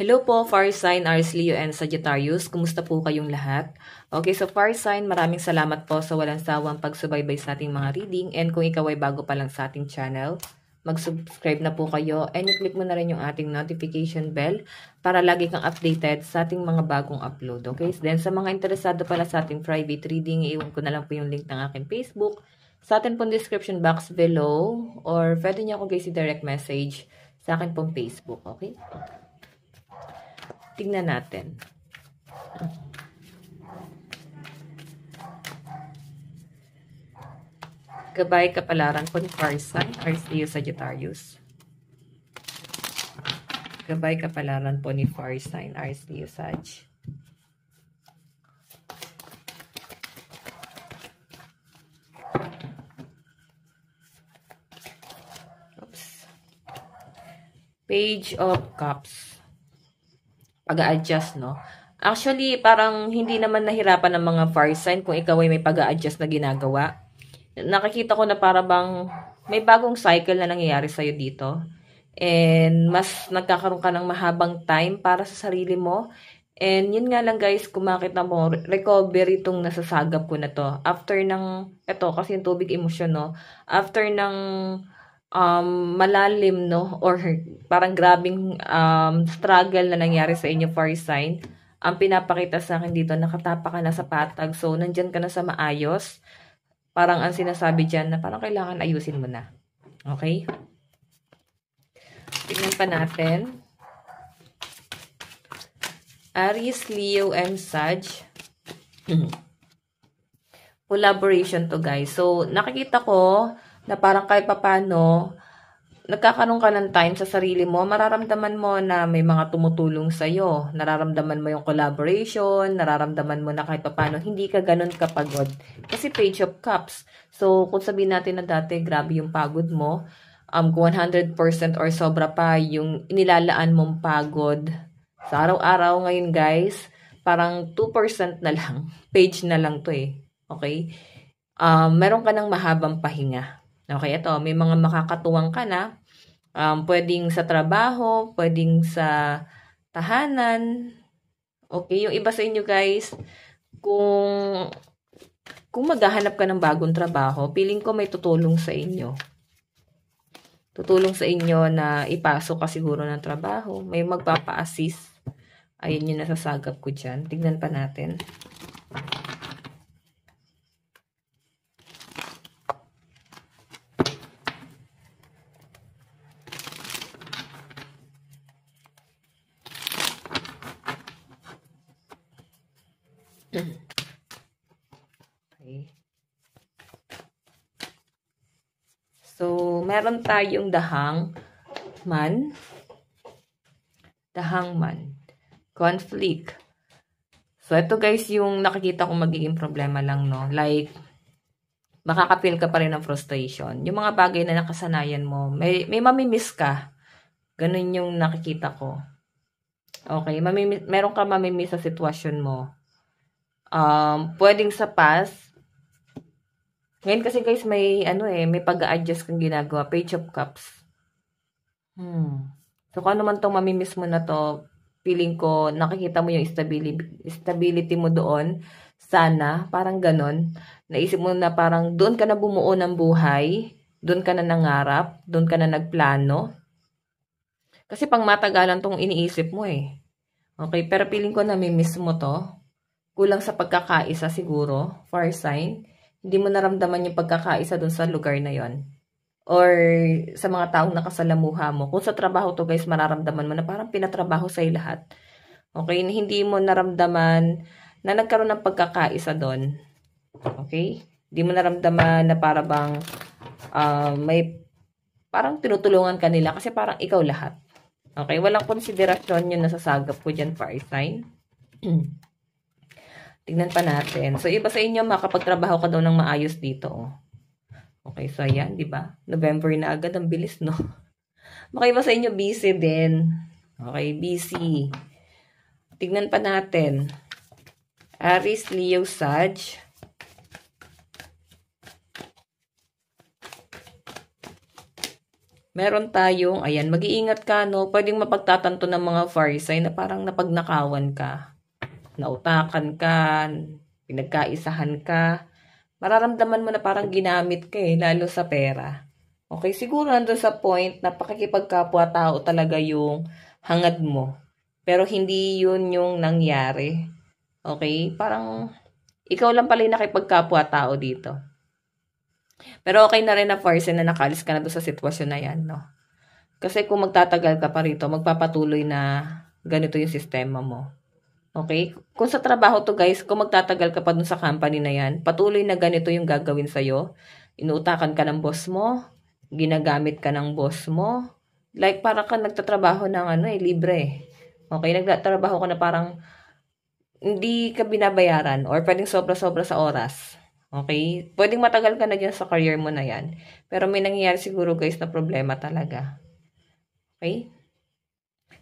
Hello po, Fire Sign, Aries, Leo, and Sagittarius. Kumusta po kayong lahat? Okay, so Fire Sign, maraming salamat po sa walang sawang pagsubaybay sa ating mga reading. And kung ikaw ay bago pa lang sa ating channel, mag-subscribe na po kayo and i-click mo na rin yung ating notification bell para lagi kang updated sa ating mga bagong upload. Okay, then sa mga interesado pala sa ating private reading, iiwan ko na lang po yung link ng aking Facebook sa atin pong description box below, or pwede niyo ako guys i-direct message sa akin pong Facebook. Okay? Tignan natin. Gabay kapalaran po ni Fire Sign, Aries, Leo, Sagittarius. Gabay kapalaran po ni Fire Sign, Aries, Leo, Sag. Oops. Page of Cups. Pag-a-adjust, no? Actually, parang hindi naman nahirapan ng mga fire sign kung ikaw ay may pag-a-adjust na ginagawa. Nakikita ko na para bang may bagong cycle na nangyayari sa'yo dito. And mas nagkakaroon ka ng mahabang time para sa sarili mo. And yun nga lang guys, kung makita mo, recovery itong nasasagap ko na to. After ng, eto kasi yung tubig emosyon, no? After ng malalim, no, or parang grabing struggle na nangyari sa inyo, fire sign, ang pinapakita sa akin dito, nakatapa ka na sa patag, so nandyan ka na sa maayos, parang ang sinasabi dyan na parang kailangan ayusin mo na. Okay? Tignan pa natin. Aries, Leo, and Sag. Collaboration to guys. So, nakikita ko na parang kahit papano, nagkakaroon ka ng time sa sarili mo, mararamdaman mo na may mga tumutulong sa'yo. Nararamdaman mo yung collaboration, nararamdaman mo na kahit papano, hindi ka ganun kapagod. Kasi Page of Cups. So, kung sabihin natin na dati, grabe yung pagod mo, 100% or sobra pa yung inilalaan mong pagod sa araw-araw ngayon guys, parang 2% na lang. Page na lang to eh. Okay? Meron ka ng mahabang pahinga. Okay, ito, may mga makakatuwang ka na. Pwedeng sa trabaho, pwedeng sa tahanan. Okay, yung iba sa inyo guys, kung maghahanap ka ng bagong trabaho, feeling ko may tutulong sa inyo. Tutulong sa inyo na ipasok ka siguro ng trabaho. May magpapa-assist. Ayun yung nasasagap ko dyan. Tignan pa natin. Okay. So, meron tayong Hangman. Conflict. So, ito guys, yung nakikita ko magiging problema lang, no? Like, makaka-feel ka pa rin ng frustration. Yung mga bagay na nakasanayan mo, may mamimiss ka. Ganun yung nakikita ko. Okay, meron ka mamimiss sa sitwasyon mo. Pwedeng sa past. Ngayon kasi guys, may may pag-a-adjust kang ginagawa. Page of Cups. So, kung ano man tong mamimiss mo na to, feeling ko, nakikita mo yung stability mo doon. Sana, parang ganon. Naisip mo na parang doon ka na bumuo ng buhay. Doon ka na nangarap. Doon ka na nagplano. Kasi pang matagalan tong iniisip mo eh. Okay, pero feeling ko namimiss mo to. Kulang sa pagkakaisa siguro, fire sign. Hindi mo naramdaman yung pagkakaisa dun sa lugar na yon. Or sa mga taong nakasalamuha mo. Kung sa trabaho to guys, mararamdaman mo na parang pinatrabaho sa'yo lahat. Okay, hindi mo naramdaman na nagkaroon ng pagkakaisa doon. Okay? Hindi mo naramdaman na para bang may parang tinutulungan ka nila kasi parang ikaw lahat. Okay, walang konsiderasyon yung nasasagap ko dyan, fire sign. Tignan pa natin. So, iba sa inyo, makapagtrabaho ka daw ng maayos dito. Oh. Okay, so ayan, di ba? November na agad, ang bilis, no? Baka iba sa inyo, busy din. Okay, busy. Tignan pa natin. Aries, Leo, Sag. Meron tayong, ayan, mag-iingat ka, no? Pwedeng mapagtatanto ng mga fire sign na parang napagnakawan ka, nautakan ka, pinagkaisahan ka. Mararamdaman mo na parang ginamit ka lalo sa pera. Okay, siguro nandun sa point na pakikipagkapwa-tao talaga yung hangad mo. Pero hindi yun yung nangyari. Okay, parang ikaw lang pala yung nakipagkapwa-tao dito. Pero okay na rin na person na nakalis ka na doon sa sitwasyon na yan, no? Kasi kung magtatagal ka pa rito, magpapatuloy na ganito yung sistema mo. Okay? Kung sa trabaho to guys, kung magtatagal ka pa dun sa company na yan, patuloy na ganito yung gagawin sa'yo. Inuutakan ka ng boss mo, ginagamit ka ng boss mo. Like parang ka nagtatrabaho ng libre. Okay? Nagtatrabaho ka na parang hindi ka binabayaran or pwedeng sobra-sobra sa oras. Okay? Pwedeng matagal ka na dyan sa career mo na yan. Pero may nangyayari siguro guys na problema talaga. Okay?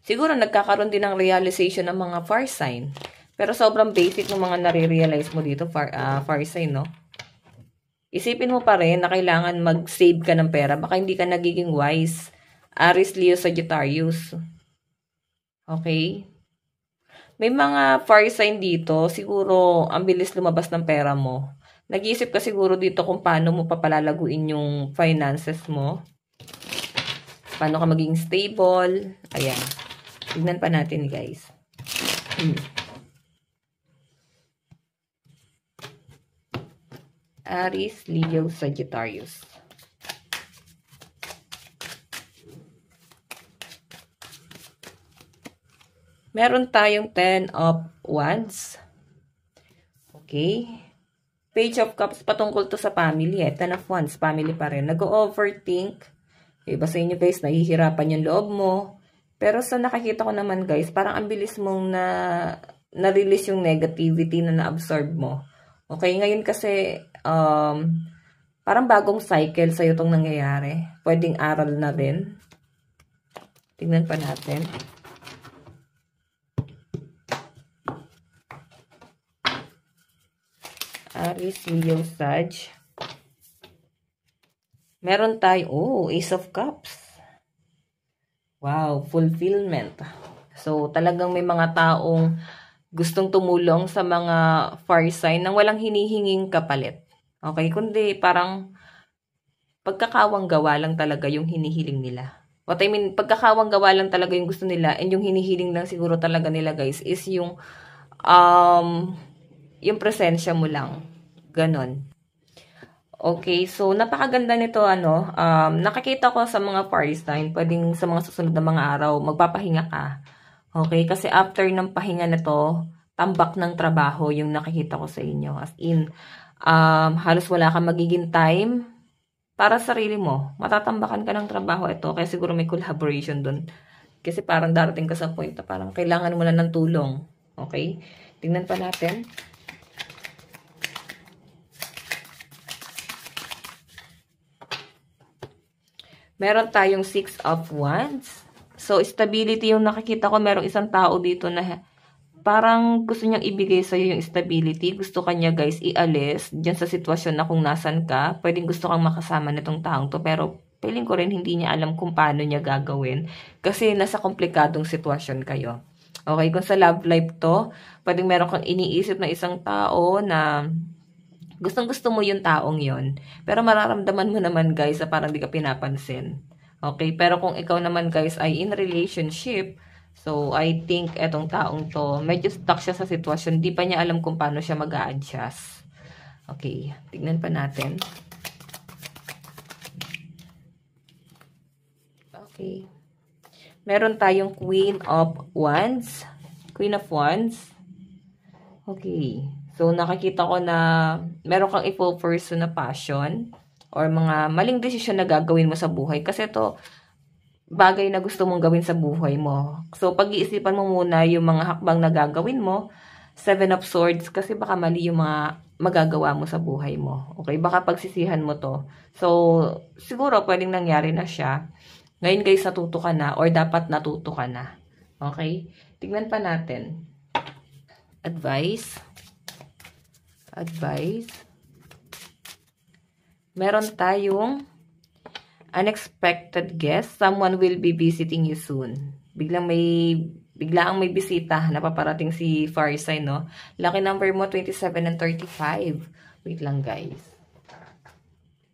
Siguro nagkakaroon din ng realization ng mga fire sign. Pero sobrang basic ng mga nare-realize mo dito, fire sign, no? Isipin mo pa rin na kailangan mag-save ka ng pera. Baka hindi ka nagiging wise. Aries, Leo, Sagittarius. Okay? May mga fire sign dito. Siguro, ang bilis lumabas ng pera mo. Nag-iisip ka siguro dito kung paano mo papalalaguin yung finances mo. Paano ka maging stable. Ayan. Tignan pa natin, guys. Aries, Leo, Sagittarius. Meron tayong 10 of Wands. Okay. Page of Cups, patungkol to sa family. 10 of Wands, family pa rin. Nag-overthink. Iba sa inyo guys, nahihirapan yung loob mo. Pero sa nakikita ko naman guys, parang ang bilis mong na-release yung negativity na na-absorb mo. Okay, ngayon kasi, parang bagong cycle sa'yo itong nangyayari. Pwedeng aral na din. Tingnan pa natin. Aries, Leo, Sag. Meron tayo, Ace of Cups. Wow, fulfillment. So, talagang may mga taong gustong tumulong sa mga fire sign nang walang hinihinging kapalit. Okay, kundi parang pagkakawang gawa lang talaga yung hinihiling nila. What I mean, pagkakawang gawa lang talaga yung gusto nila and yung hinihiling lang siguro talaga nila guys is yung presensya mo lang. Ganon. Okay, so napakaganda nito nakakita ko sa mga fire sign, pwedeng sa mga susunod na mga araw, magpapahinga ka. Okay, kasi after ng pahinga na to, tambak ng trabaho yung nakikita ko sa inyo. As in, halos wala kang magiging time para sa sarili mo. Matatambakan ka ng trabaho ito, kaya siguro may collaboration dun. Kasi parang darating ka sa point na parang kailangan mo na ng tulong. Okay, tingnan pa natin. Meron tayong 6 of Wands. So, stability yung nakikita ko. Merong isang tao dito na parang gusto niyang ibigay sa'yo yung stability. Gusto kanya guys ialis dyan sa sitwasyon na kung nasan ka. Pwedeng gusto kang makasama nitong taong to. Pero feeling ko rin hindi niya alam kung paano niya gagawin. Kasi nasa komplikadong sitwasyon kayo. Okay, kung sa love life to, pwedeng meron kang iniisip na isang tao na gustong-gusto mo yung taong yon. Pero mararamdaman mo naman guys na parang di ka pinapansin. Okay? Pero kung ikaw naman guys ay in relationship, so I think etong taong to, medyo stuck siya sa sitwasyon. Di pa niya alam kung paano siya mag-a-adjust. Okay. Tignan pa natin. Okay. Meron tayong Queen of Wands. Queen of Wands. Okay. So, nakikita ko na meron kang i-pursue na passion or mga maling desisyon na gagawin mo sa buhay. Kasi ito, bagay na gusto mong gawin sa buhay mo. So, pag-iisipan mo muna yung mga hakbang na gagawin mo. 7 of Swords, kasi baka mali yung mga magagawa mo sa buhay mo. Okay, baka pagsisihan mo to. So, siguro pwedeng nangyari na siya. Ngayon guys, natuto ka na or dapat natuto ka na. Okay, tignan pa natin. Advice. Meron tayong unexpected guest, someone will be visiting you soon. Biglang may bisita na paparating si fire sign, no? Lucky number mo, 27 and 35. Wait lang, guys.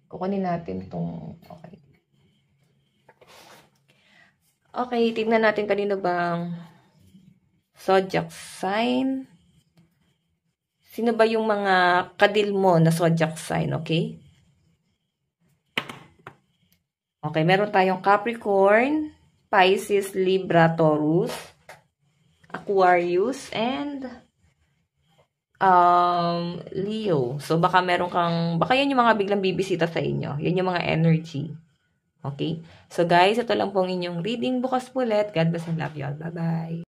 Kukunin natin tong, okay. Okay, tignan natin kanino bang zodiac sign. Sino ba yung mga kadil mo na zodiac sign, okay? Okay, meron tayong Capricorn, Pisces, Libra, Taurus, Aquarius, and Leo. So, baka yan yung mga biglang bibisita sa inyo. Yan yung mga energy. Okay? So, guys, ito lang pong inyong reading. Bukas ulit. God bless and love you all. Bye-bye.